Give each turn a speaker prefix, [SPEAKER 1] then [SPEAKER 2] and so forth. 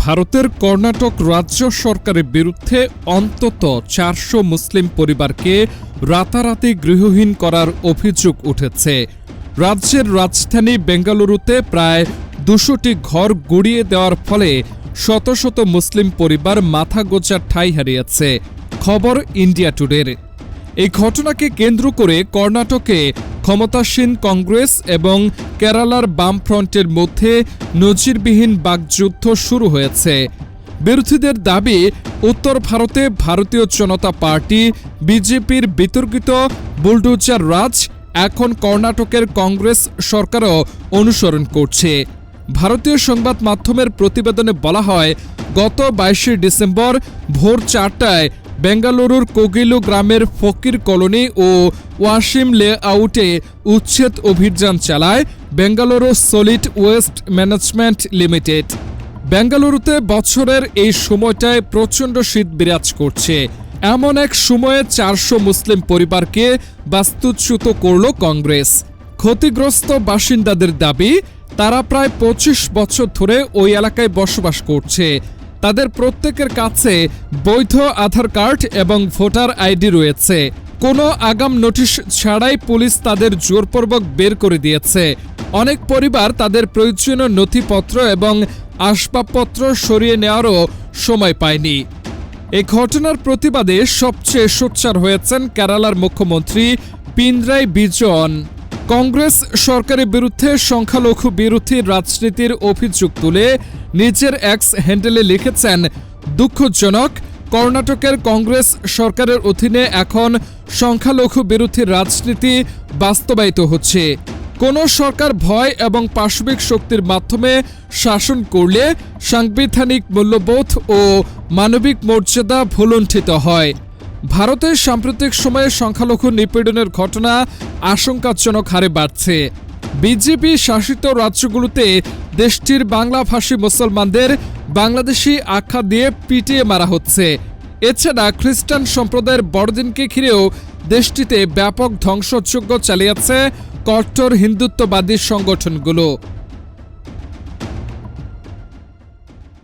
[SPEAKER 1] ভারতের কর্ণাটক রাজ্য সরকারের বিরুদ্ধে অন্তত ৪০০ মুসলিম পরিবারকে রাতারাতি গৃহহীন করার অভিযোগ উঠেছে। রাজ্যের রাজধানী বেঙ্গালুরুতে প্রায় ২০০টি ঘর গুড়িয়ে দেওয়ার ফলে শত শত মুসলিম পরিবার মাথা গোঁজার ঠাঁই হারিয়েছে। খবর ইন্ডিয়া টুডের। এই ঘটনাকে কেন্দ্র করে কর্ণাটকে ক্ষমতাসীন কংগ্রেস এবং কেরালার বামফ্রন্টের মধ্যে নজিরবিহীন বাকযুদ্ধ শুরু হয়েছে। বিরোধীদের দাবি, উত্তর ভারতে ভারতীয় জনতা পার্টি বিজেপির বিতর্কিত বুলডোজার রাজ এখন কর্ণাটকের কংগ্রেস সরকারও অনুসরণ করছে। ভারতীয় সংবাদ মাধ্যমের প্রতিবেদনে বলা হয়, গত ২২শে ডিসেম্বর ভোর ৪টায় বেঙ্গালুরুর কোগিলু গ্রামের ফকির কলোনি ও ওয়াসিম লেআউটে উচ্ছেদ অভিযান চালায় Bengaluru solid waste management limited. বেঙ্গালুরুতে বছরের এই সময়টায় প্রচণ্ড শীত বিরাজ করছে। এমন এক সময়ে ৪০০ মুসলিম পরিবারকে বাস্তুচ্যুত করল কংগ্রেস। ক্ষতিগ্রস্ত বাসিন্দাদের দাবি, তারা প্রায় ২৫ বছর ধরে ওই এলাকায় বসবাস করছে। তাদের প্রত্যেকের কাছে বৈধ আধার কার্ড এবং ভোটার আইডি রয়েছে। কোনো আগাম নোটিশ ছাড়াই পুলিশ তাদের জোরপূর্বক বের করে দিয়েছে। অনেক পরিবার তাদের প্রয়োজনীয় নথিপত্র এবং আসবাবপত্র সরিয়ে নেওয়ারও সময় পায়নি। এই ঘটনার প্রতিবাদে সবচেয়ে সোচ্চার হয়েছেন কেরালার মুখ্যমন্ত্রী পিনরাই বিজয়ন। কংগ্রেস সরকারের বিরুদ্ধে সংখ্যালঘু বিরোধী রাজনীতির অভিযোগ তুলে নিজের এক্স হ্যান্ডেলে লিখেছেন, দুঃখজনক, কর্ণাটকের কংগ্রেস সরকারের অধীনে এখন সংখ্যালঘু বিরোধী রাজনীতি বাস্তবায়িত হচ্ছে। কোনো সরকার ভয় এবং পাশবিক শক্তির মাধ্যমে শাসন করলে সাংবিধানিক মূল্যবোধ ও মানবিক মর্যাদা ভুলুণ্ঠিত হয়। ভারতের সাম্প্রতিক সময়ে সংখ্যালঘু নিপীড়নের ঘটনা আশঙ্কাজনক হারে বাড়ছে। বিজেপি শাসিত রাজ্যগুলোতে দেশটির বাংলাভাষী মুসলমানদের বাংলাদেশি আখ্যা দিয়ে পিটিয়ে মারা হচ্ছে। এছাড়া খ্রিস্টান সম্প্রদায়ের বড়দিনকে ঘিরেও দেশটিতে ব্যাপক ধ্বংসযজ্ঞ চালিয়েছে কট্টর হিন্দুত্ববাদী সংগঠনগুলো।